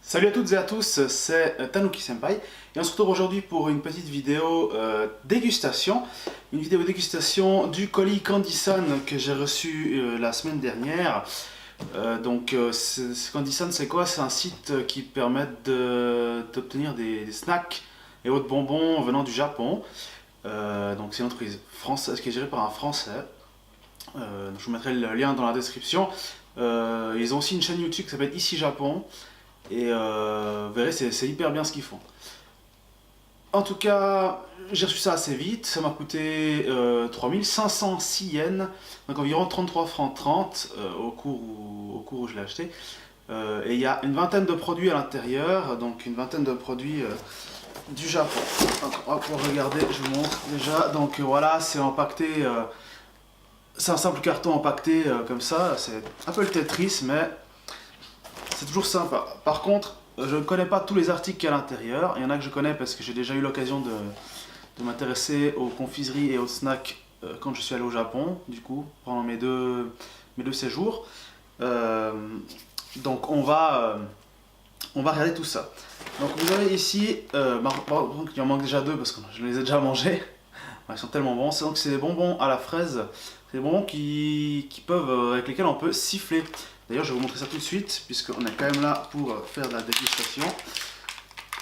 Salut à toutes et à tous, c'est Tanuki Senpai et on se retrouve aujourd'hui pour une petite vidéo dégustation. Une vidéo dégustation du colis Candysan que j'ai reçu la semaine dernière. Candysan, c'est quoi? C'est un site qui permet d'obtenir des snacks et autres bonbons venant du Japon. Donc c'est une entreprise française qui est gérée par un Français. Je vous mettrai le lien dans la description. Ils ont aussi une chaîne YouTube qui s'appelle Ici Japon. Et vous verrez, c'est hyper bien ce qu'ils font. En tout cas, j'ai reçu ça assez vite. Ça m'a coûté 3506 yens, donc environ 33 francs 30 au cours où je l'ai acheté. Et il y a une vingtaine de produits à l'intérieur, donc une vingtaine de produits du Japon. Donc, on va pouvoir regarder, je vous montre déjà. Donc voilà, c'est empaqueté. C'est un simple carton empaqueté comme ça. C'est un peu le Tetris, mais c'est toujours sympa. Par contre, je ne connais pas tous les articles qu'il y a à l'intérieur. Il y en a que je connais parce que j'ai déjà eu l'occasion de m'intéresser aux confiseries et aux snacks quand je suis allé au Japon, du coup, pendant mes deux séjours. Donc on va regarder tout ça. Donc vous avez ici, il en manque déjà deux parce que je les ai déjà mangés. Ils sont tellement bons. Donc c'est des bonbons à la fraise. C'est des bonbons avec lesquels on peut siffler. D'ailleurs, je vais vous montrer ça tout de suite, puisqu'on est quand même là pour faire de la dégustation.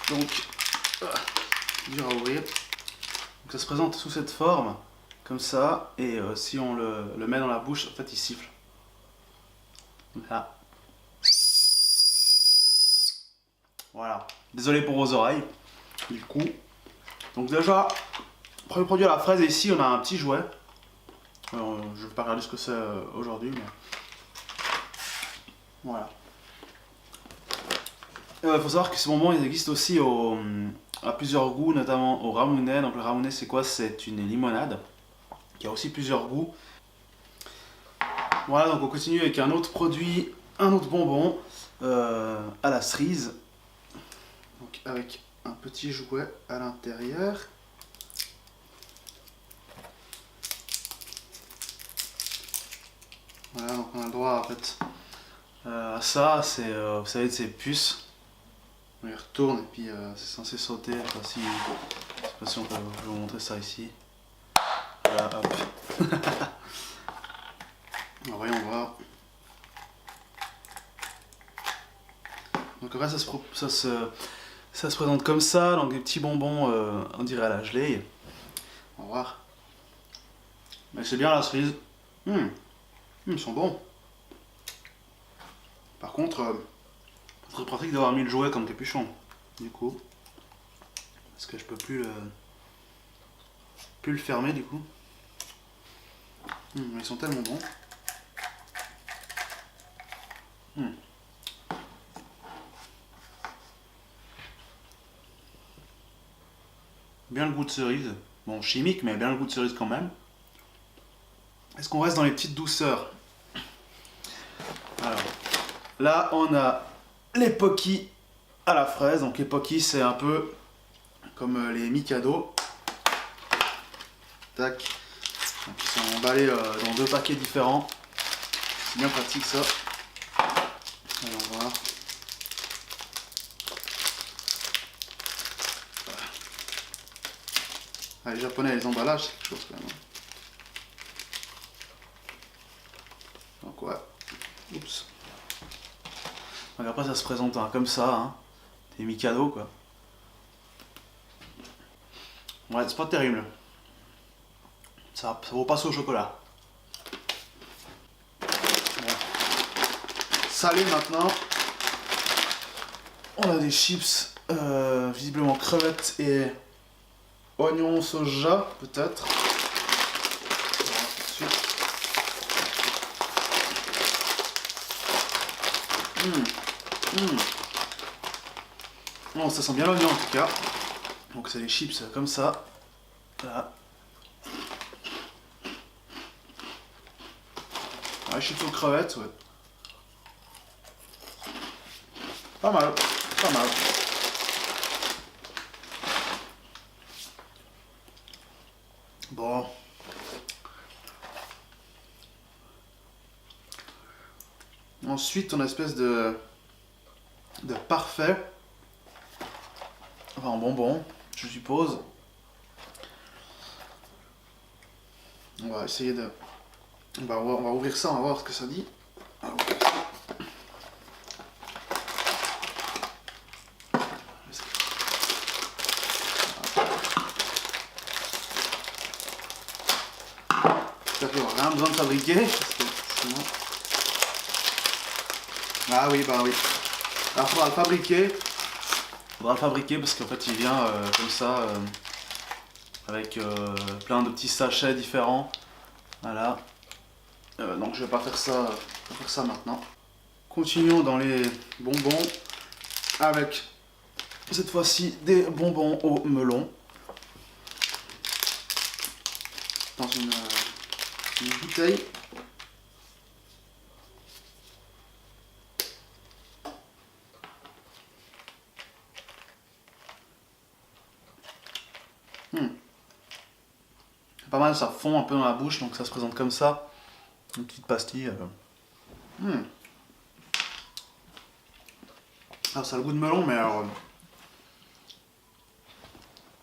Donc, dur à ouvrir. Donc, ça se présente sous cette forme, comme ça, et si on le met dans la bouche, en fait, il siffle. Là. Voilà. Désolé pour vos oreilles, du coup. Donc déjà, premier produit à la fraise, et ici, on a un petit jouet. Alors, je ne vais pas regarder ce que c'est aujourd'hui, mais... Voilà. Il faut savoir que ces bonbons ils existent aussi à plusieurs goûts, notamment au ramune. Donc le ramune c'est quoi? C'est une limonade qui a aussi plusieurs goûts. Voilà, donc on continue avec un autre produit, un autre bonbon à la cerise. Donc avec un petit jouet à l'intérieur. Voilà, donc on a le droit en fait à ça, c'est vous savez de ces puces. On les retourne et puis c'est censé sauter. Enfin, je sais pas si on peut vous montrer ça ici. Voilà, hop. Alors, voyons voir. Donc après ça se présente comme ça, donc des petits bonbons, on dirait à la gelée. On va voir. Mais c'est bien la cerise. Ils sont bons. Par contre, c'est très pratique d'avoir mis le jouet comme capuchon. Du coup. Parce que je peux plus le fermer du coup. Ils sont tellement bons. Bien le goût de cerise. Bon, chimique, mais bien le goût de cerise quand même. Est-ce qu'on reste dans les petites douceurs? Alors, là, on a les Pocky à la fraise. Donc les Pocky, c'est un peu comme les Mikado. Tac. Donc, ils sont emballés dans deux paquets différents. C'est bien pratique ça. Allons voir. Ah, les Japonais, les emballages, c'est quelque chose quand même. Donc ouais. Oups. Donc après ça se présente comme ça, hein. Des Mikado quoi. Ouais, c'est pas terrible. Ça vaut pas ça au chocolat. Bon. Salé maintenant. On a des chips, visiblement crevettes et oignons soja, peut-être. Bon, ça sent bien l'oignon en tout cas. Donc c'est des chips comme ça. Voilà. Ouais, chips aux crevettes, ouais. Pas mal, pas mal. Bon. Ensuite, on a une espèce de parfait. Enfin, en bonbon, je suppose. On va essayer de... on va ouvrir ça, on va voir ce que ça dit. Alors, j'espère qu'il n'y aura rien besoin de fabriquer. Parce que sinon... Ah oui, bah oui. Alors, il faudra le fabriquer. Parce qu'en fait, il vient comme ça, avec plein de petits sachets différents. Voilà. Donc, je vais pas faire ça maintenant. Continuons dans les bonbons avec cette fois-ci des bonbons au melon. Dans une bouteille. Pas mal, ça fond un peu dans la bouche, donc ça se présente comme ça. Une petite pastille. Ah, ça a le goût de melon, mais alors...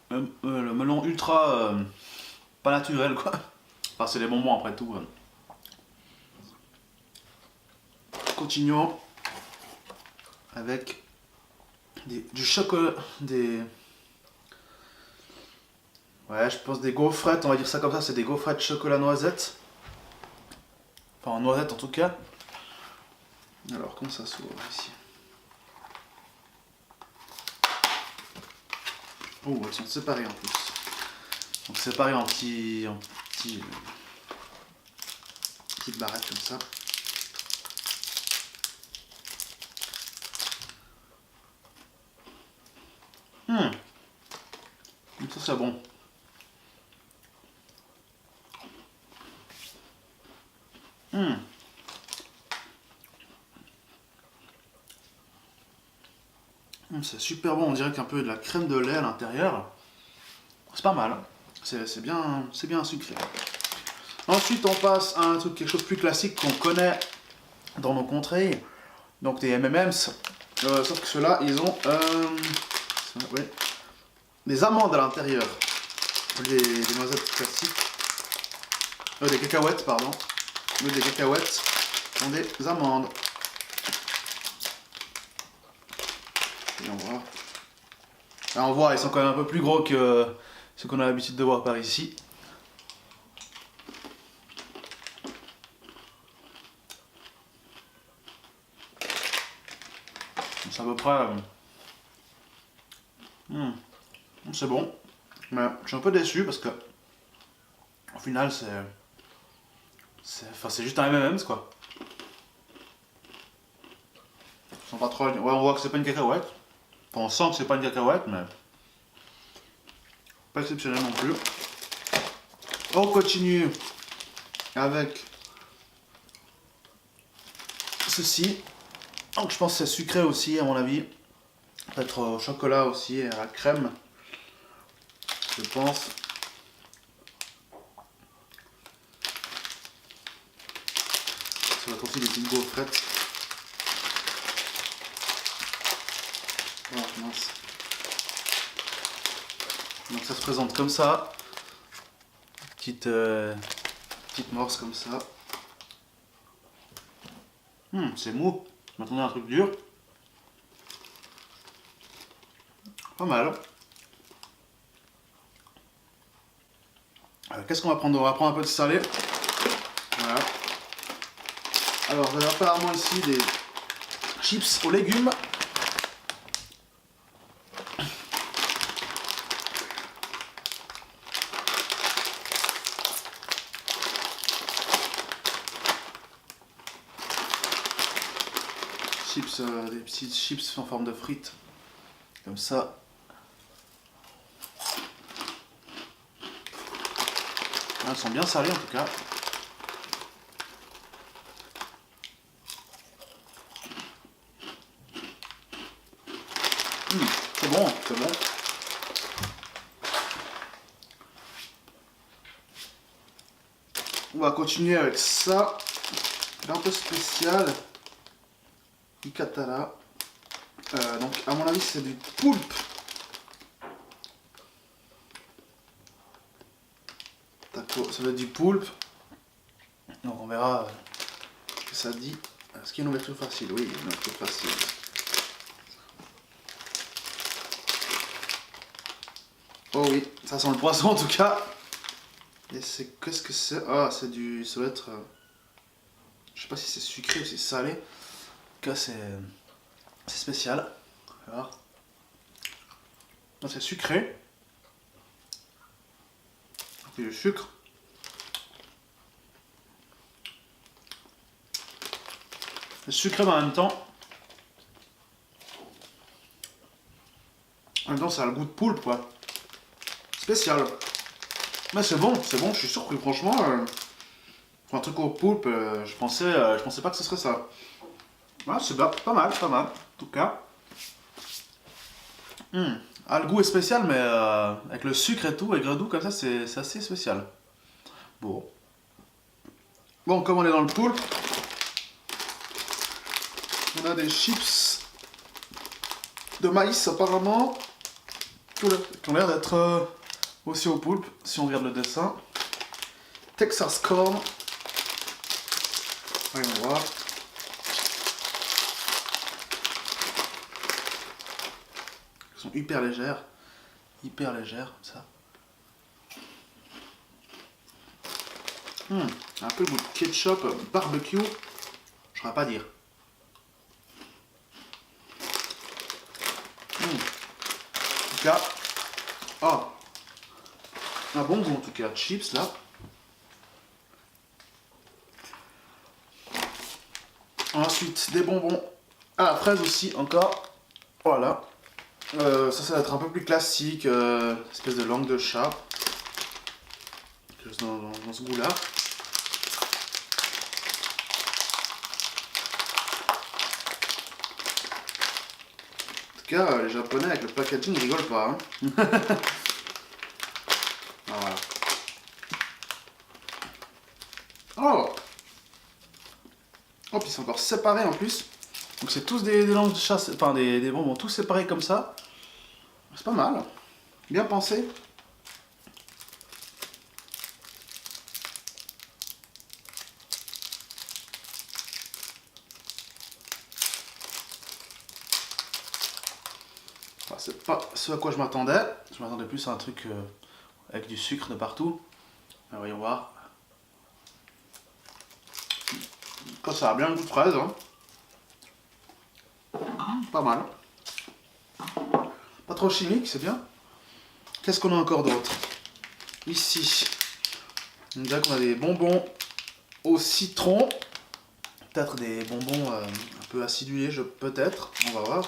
le melon ultra... pas naturel, quoi. Enfin, c'est des bonbons après tout. Continuons avec du chocolat... Ouais, je pense des gaufrettes, on va dire ça comme ça, c'est des gaufrettes chocolat noisette. Enfin, en noisette en tout cas. Alors, comment ça s'ouvre ici? Oh, elles sont séparées en plus. Donc séparées en petites barrettes comme ça. Ça c'est bon. C'est super bon, on dirait qu'il y a un peu de la crème de lait à l'intérieur. C'est pas mal, c'est bien sucré. Ensuite on passe à quelque chose de plus classique qu'on connaît dans nos contrées. Donc des M&M's, sauf que ceux-là ils ont des amandes à l'intérieur. Des noisettes classiques. Des cacahuètes, pardon. Des cacahuètes ont des amandes. Et on voit. Là, on voit, ils sont quand même un peu plus gros que ce qu'on a l'habitude de voir par ici. C'est à peu près... c'est bon. Mais je suis un peu déçu parce que au final c'est juste un M&M's quoi. Ils sont pas trop... Ouais, on voit que c'est pas une cacahuète. Enfin, on sent que c'est pas une cacahuète, mais pas exceptionnel non plus. On continue avec ceci. Donc je pense que c'est sucré aussi à mon avis. Peut-être au chocolat aussi et à la crème. Je pense. Ça va être aussi des petites gaufrettes. Oh mince. Donc ça se présente comme ça. Petite morse comme ça. C'est mou. Maintenant un truc dur. Pas mal. Qu'est-ce qu'on va prendre? On va prendre un peu de salé. Voilà. Alors, vous avez apparemment ici des chips aux légumes. Des petites chips en forme de frites. Comme ça. Elles sont bien salées en tout cas. C'est bon, c'est bon. On va continuer avec ça. Un peu spécial. Ikatara. Donc à mon avis c'est du poulpe. D'accord, ça doit être du poulpe. Donc on verra ce que ça dit. Est-ce qu'il y a une ouverture facile? Oui, il y a une ouverture facile. Oh oui, ça sent le poisson en tout cas. Et c'est... Qu'est-ce que c'est? Ah, c'est du... Ça doit être... Je sais pas si c'est sucré ou si c'est salé. En tout cas, c'est spécial. Alors... C'est sucré. C'est du sucre. C'est sucré mais en même temps. En même temps, ça a le goût de poulpe, quoi. Spécial. Mais c'est bon, je suis surpris, franchement. Pour un truc au poulpe, je pensais pas que ce serait ça. Ouais, c'est pas mal, en tout cas. Ah, le goût est spécial, mais avec le sucre et tout, avec le goût comme ça, c'est assez spécial. Bon. Bon, comme on est dans le poulpe, on a des chips de maïs apparemment, qui ont l'air d'être aussi au poulpe, si on regarde le dessin. Texas Corn. Voyons voir. Elles sont hyper légères, comme ça. Un peu le goût de ketchup, barbecue, je saurais pas dire. En tout cas, oh, un bon goût en tout cas, chips là. Ensuite, des bonbons à la fraise aussi, encore. Voilà. Ça va être un peu plus classique, espèce de langue de chat. Dans ce goût-là. En tout cas, les Japonais avec le packaging, ils rigolent pas. Hein. Ah, voilà. Oh! Oh, puis c'est encore séparé en plus. Donc c'est tous des langues de chat, enfin des bonbons tous séparés comme ça. C'est pas mal. Bien pensé. Enfin, c'est pas ce à quoi je m'attendais. Je m'attendais plus à un truc avec du sucre de partout. Alors, voyons voir. Ça a bien le goût de fraise. Hein. Pas mal. Pas trop chimique, c'est bien. Qu'est-ce qu'on a encore d'autre? Ici, on dirait qu'on a des bonbons au citron. Peut-être des bonbons un peu acidulés, peut-être. On va voir.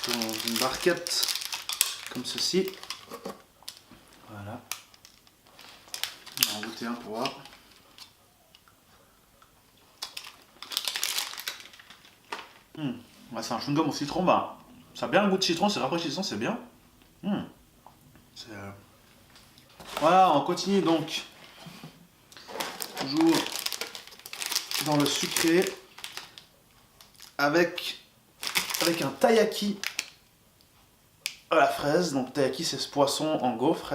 Dans une barquette comme ceci. Voilà. On va en goûter un pour voir. Ouais, c'est un chewing-gum au citron, bah, ça a bien le goût de citron, c'est rafraîchissant, c'est bien. Voilà, on continue donc. Toujours dans le sucré. Avec un taiyaki à la fraise. Donc taiyaki, c'est ce poisson en gaufre.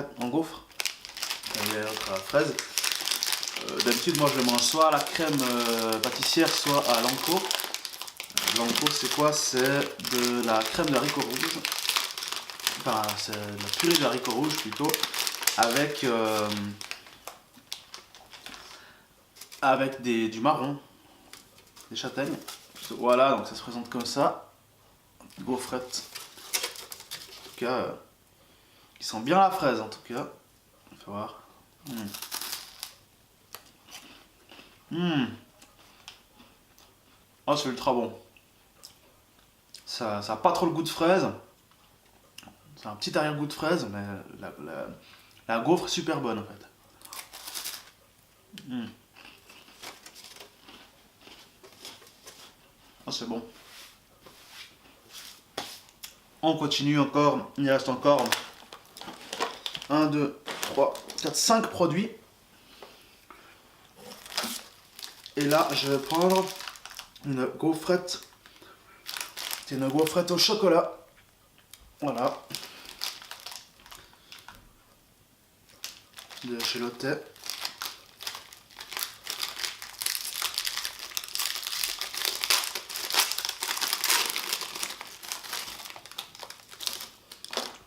Il y a l'autre à la fraise. D'habitude, moi je le mange soit à la crème pâtissière, soit à l'anko. L'anko, c'est quoi? C'est de la crème d'haricot rouge. Enfin, c'est de la purée d'haricots rouges plutôt. Avec du marron, des châtaignes. Voilà, donc ça se présente comme ça. Gaufrette. En tout cas, qui sent bien la fraise en tout cas. On va voir. Oh, c'est ultra bon. Ça a pas trop le goût de fraise. C'est un petit arrière-goût de fraise, mais la gaufre est super bonne en fait. Oh, c'est bon. On continue encore. Il reste encore 1, 2, 3, 4, 5 produits. Et là, je vais prendre une gaufrette. C'est une gaufrette au chocolat. Voilà. De chez Lotte.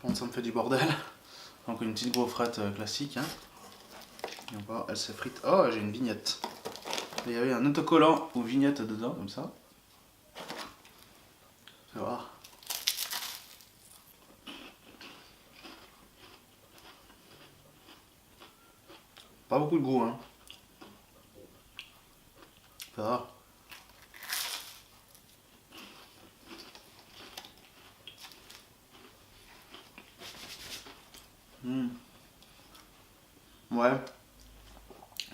Bon, ça me fait du bordel. Donc une petite gaufrette classique. Hein. Et on voit, elle s'effrite. Oh, j'ai une vignette. Il y avait un autocollant ou vignette dedans, comme ça. Tu vas voir. Pas beaucoup de goût, hein. Ça va. Ouais.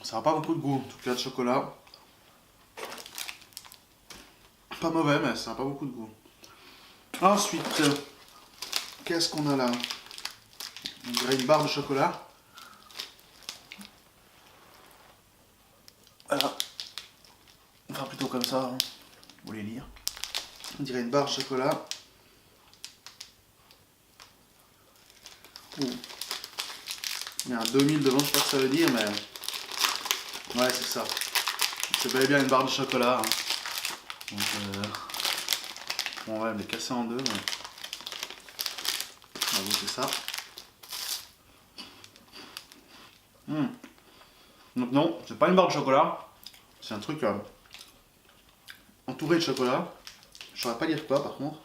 Ça n'a pas beaucoup de goût, en tout cas de chocolat. Pas mauvais, mais ça n'a pas beaucoup de goût. Ensuite, qu'est-ce qu'on a là? On dirait une barre de chocolat. Voilà. Enfin, plutôt comme ça, hein. Vous voulez lire. On dirait une barre de chocolat. Ouh. Il y a un 2000 devant, je sais pas ce que ça veut dire, mais... Ouais, c'est ça. C'est bel et bien une barre de chocolat. Hein. Donc, bon, ouais, elle est cassée en deux, mais... On va goûter ça. Donc non, c'est pas une barre de chocolat. C'est un truc entouré de chocolat. Je saurais pas dire quoi, par contre.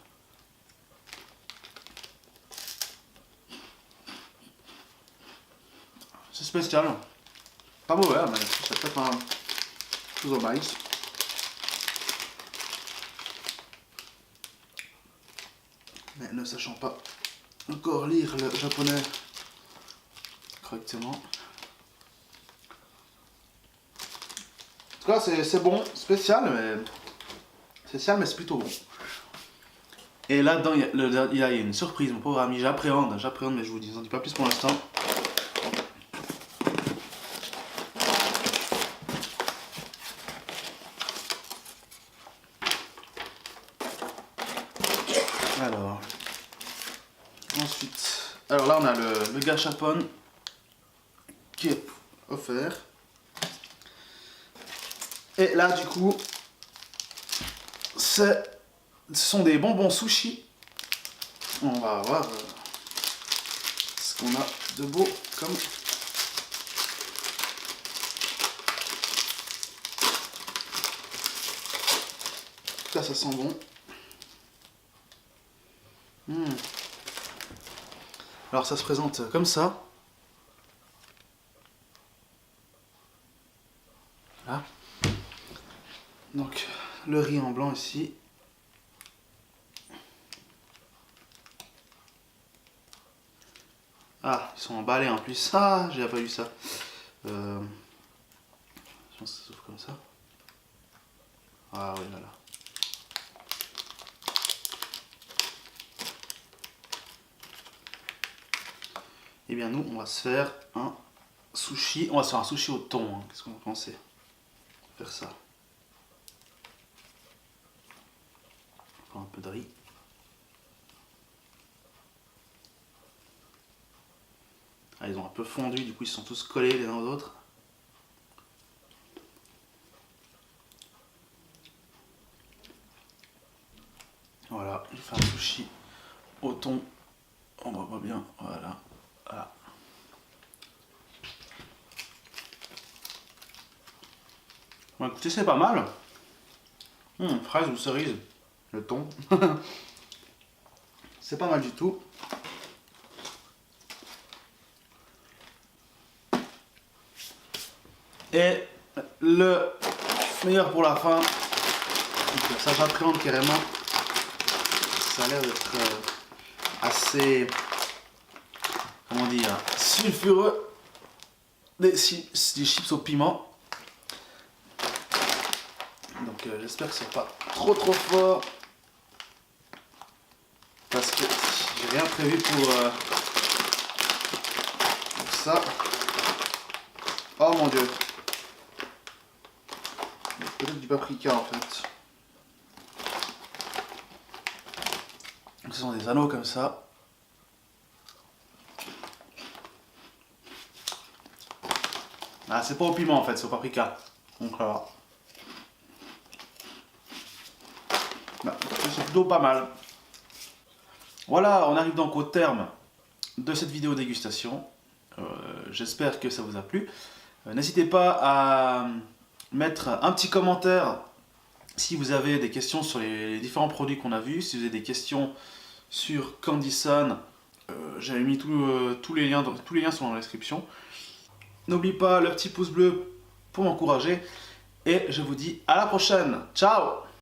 C'est spécial. Pas mauvais, mais c'est peut-être un chose au maïs. Mais ne sachant pas encore lire le japonais correctement. En tout cas, c'est bon, spécial, mais c'est plutôt bon. Et là-dedans, il y a une surprise, mon pauvre ami. J'appréhende, mais je vous dis, j'en dis pas plus pour l'instant. Alors, ensuite, alors là on a le gachapon qui est offert. Et là du coup, ce sont des bonbons sushi. On va voir ce qu'on a de beau comme... En tout cas ça sent bon. Alors ça se présente comme ça. Là. Donc le riz en blanc ici. Ah, ils sont emballés en plus. Ah, j'ai pas vu ça. Je pense que ça s'ouvre comme ça. Ah oui, voilà. Eh bien nous, on va se faire un sushi. On va se faire un sushi au thon. Hein. Qu'est-ce que vous pensez? Faire ça. On prend un peu de riz. Ah, ils ont un peu fondu, du coup ils sont tous collés les uns aux autres. Voilà, je vais faire un sushi au thon. On voit bien, voilà. Voilà. Bon, écoutez, c'est pas mal. Fraise ou cerise, le thon. C'est pas mal du tout. Et le meilleur pour la fin, ça j'appréhende carrément. Ça a l'air d'être assez, comment dire, sulfureux. Des chips au piment. Donc j'espère que c'est pas trop fort. Parce que j'ai rien prévu pour ça. Oh mon dieu. Peut-être du paprika en fait. Ce sont des anneaux comme ça. Ah, c'est pas au piment en fait, c'est au paprika. Donc là, c'est plutôt pas mal. Voilà, on arrive donc au terme de cette vidéo dégustation. J'espère que ça vous a plu. N'hésitez pas à mettre un petit commentaire si vous avez des questions sur les différents produits qu'on a vus, si vous avez des questions sur Candy Sun, j'avais mis tous les liens sont dans la description. N'oubliez pas le petit pouce bleu pour m'encourager et je vous dis à la prochaine. Ciao!